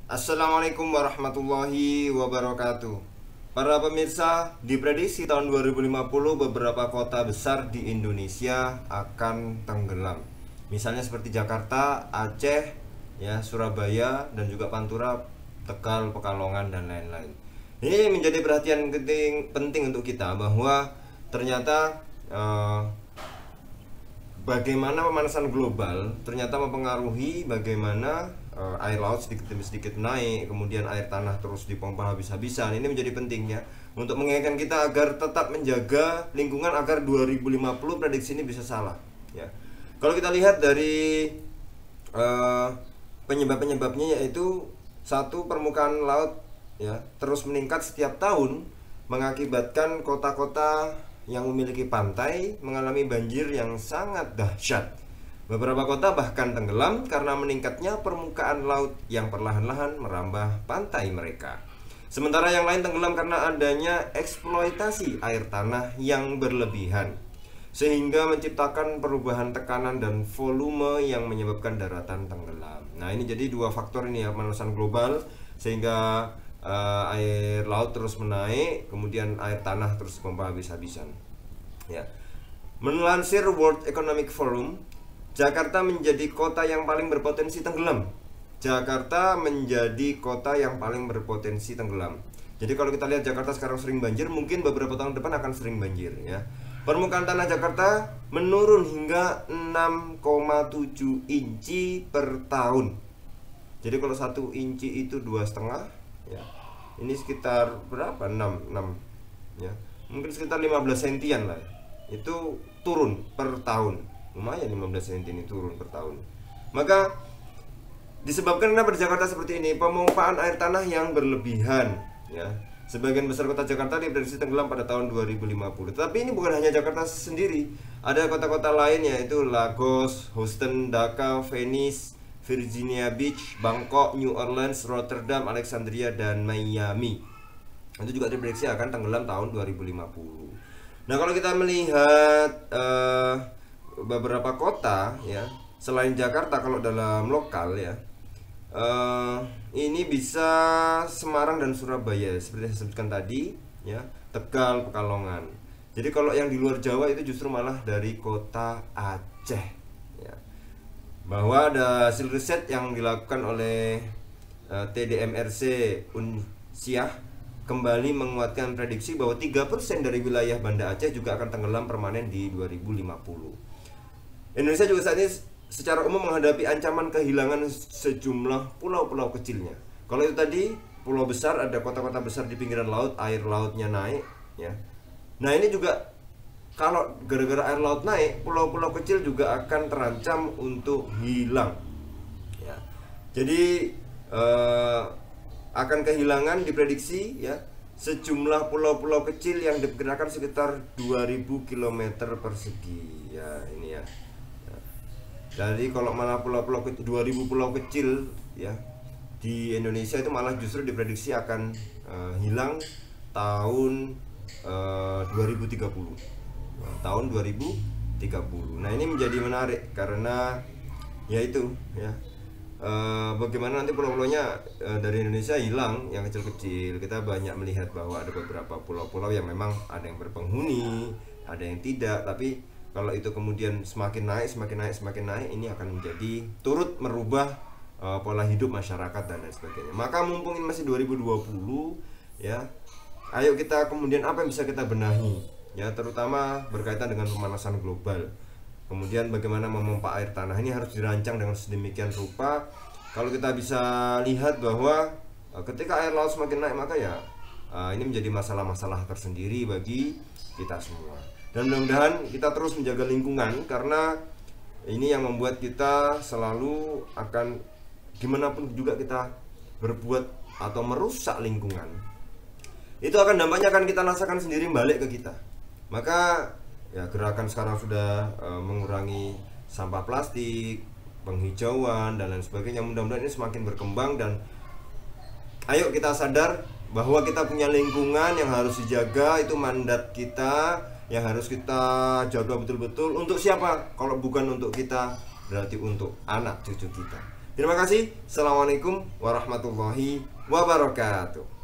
Assalamualaikum warahmatullahi wabarakatuh. Para pemirsa, diprediksi tahun 2050 beberapa kota besar di Indonesia akan tenggelam. Misalnya seperti Jakarta, Aceh, ya, Surabaya, dan juga Pantura, Tegal, Pekalongan, dan lain-lain. Ini menjadi perhatian penting untuk kita bahwa ternyata bagaimana pemanasan global ternyata mempengaruhi bagaimana air laut sedikit demi sedikit naik, kemudian air tanah terus dipompa habis-habisan. Ini menjadi penting ya untuk mengingatkan kita agar tetap menjaga lingkungan agar 2050 prediksi ini bisa salah ya. Kalau kita lihat dari penyebab-penyebabnya, yaitu satu, permukaan laut ya terus meningkat setiap tahun mengakibatkan kota-kota yang memiliki pantai mengalami banjir yang sangat dahsyat. Beberapa kota bahkan tenggelam karena meningkatnya permukaan laut yang perlahan-lahan merambah pantai mereka. Sementara yang lain tenggelam karena adanya eksploitasi air tanah yang berlebihan, sehingga menciptakan perubahan tekanan dan volume yang menyebabkan daratan tenggelam. Nah, ini jadi dua faktor ini ya, pemanasan global sehingga air laut terus menaik, kemudian air tanah terus dipompa habis-habisan. Ya. Melansir World Economic Forum, Jakarta menjadi kota yang paling berpotensi tenggelam. Jakarta menjadi kota yang paling berpotensi tenggelam. Jadi kalau kita lihat Jakarta sekarang sering banjir, mungkin beberapa tahun depan akan sering banjir ya. Permukaan tanah Jakarta menurun hingga 6,7 inci per tahun. Jadi kalau 1 inci itu 2,5 ya. Ini sekitar berapa? 6 ya. Mungkin sekitar 15 sentian lah. Itu turun per tahun. Lumayan 15 cm ini turun per tahun. Maka disebabkan kenapa di Jakarta seperti ini? Pemompaan air tanah yang berlebihan ya. Sebagian besar kota Jakarta diprediksi tenggelam pada tahun 2050. Tapi ini bukan hanya Jakarta sendiri. Ada kota-kota lain yaitu Lagos, Houston, Dhaka, Venice, Virginia Beach, Bangkok, New Orleans, Rotterdam, Alexandria, dan Miami. Itu juga diprediksi akan tenggelam tahun 2050. Nah, kalau kita melihat beberapa kota ya selain Jakarta, kalau dalam lokal ya ini bisa Semarang dan Surabaya seperti saya sebutkan tadi ya, Tegal, Pekalongan. Jadi kalau yang di luar Jawa itu justru malah dari kota Aceh ya. Bahwa ada hasil riset yang dilakukan oleh TDMRC Unsiah kembali menguatkan prediksi bahwa 3% dari wilayah Banda Aceh juga akan tenggelam permanen di 2050. Indonesia juga saat ini secara umum menghadapi ancaman kehilangan sejumlah pulau-pulau kecilnya. Kalau itu tadi pulau besar, ada kota-kota besar di pinggiran laut, air lautnya naik ya. Nah, ini juga kalau gara-gara air laut naik, pulau-pulau kecil juga akan terancam untuk hilang ya. Jadi akan kehilangan diprediksi ya sejumlah pulau-pulau kecil yang diperkirakan sekitar 2000 km persegi ya, ini ya. Jadi kalau malah pulau-pulau 2000 pulau kecil ya di Indonesia itu malah justru diprediksi akan hilang tahun 2030. Tahun 2030. Nah, ini menjadi menarik karena yaitu ya bagaimana nanti pulau-pulaunya dari Indonesia hilang yang kecil-kecil. Kita banyak melihat bahwa ada beberapa pulau-pulau yang memang ada yang berpenghuni, ada yang tidak, tapi kalau itu kemudian semakin naik, ini akan menjadi turut merubah pola hidup masyarakat dan lain sebagainya. Maka mumpung ini masih 2020 ya, ayo kita kemudian apa yang bisa kita benahi ya, terutama berkaitan dengan pemanasan global. Kemudian bagaimana memompa air tanah ini harus dirancang dengan sedemikian rupa. Kalau kita bisa lihat bahwa ketika air laut semakin naik, maka ya ini menjadi masalah-masalah tersendiri bagi kita semua. Dan mudah-mudahan kita terus menjaga lingkungan, karena ini yang membuat kita selalu akan gimana pun juga kita berbuat atau merusak lingkungan, itu akan dampaknya akan kita rasakan sendiri balik ke kita. Maka ya gerakan sekarang sudah mengurangi sampah plastik, penghijauan dan lain sebagainya. Mudah-mudahan ini semakin berkembang, dan ayo kita sadar bahwa kita punya lingkungan yang harus dijaga. Itu mandat kita yang harus kita jaga betul-betul. Untuk siapa? Kalau bukan untuk kita, berarti untuk anak cucu kita. Terima kasih. Assalamualaikum warahmatullahi wabarakatuh.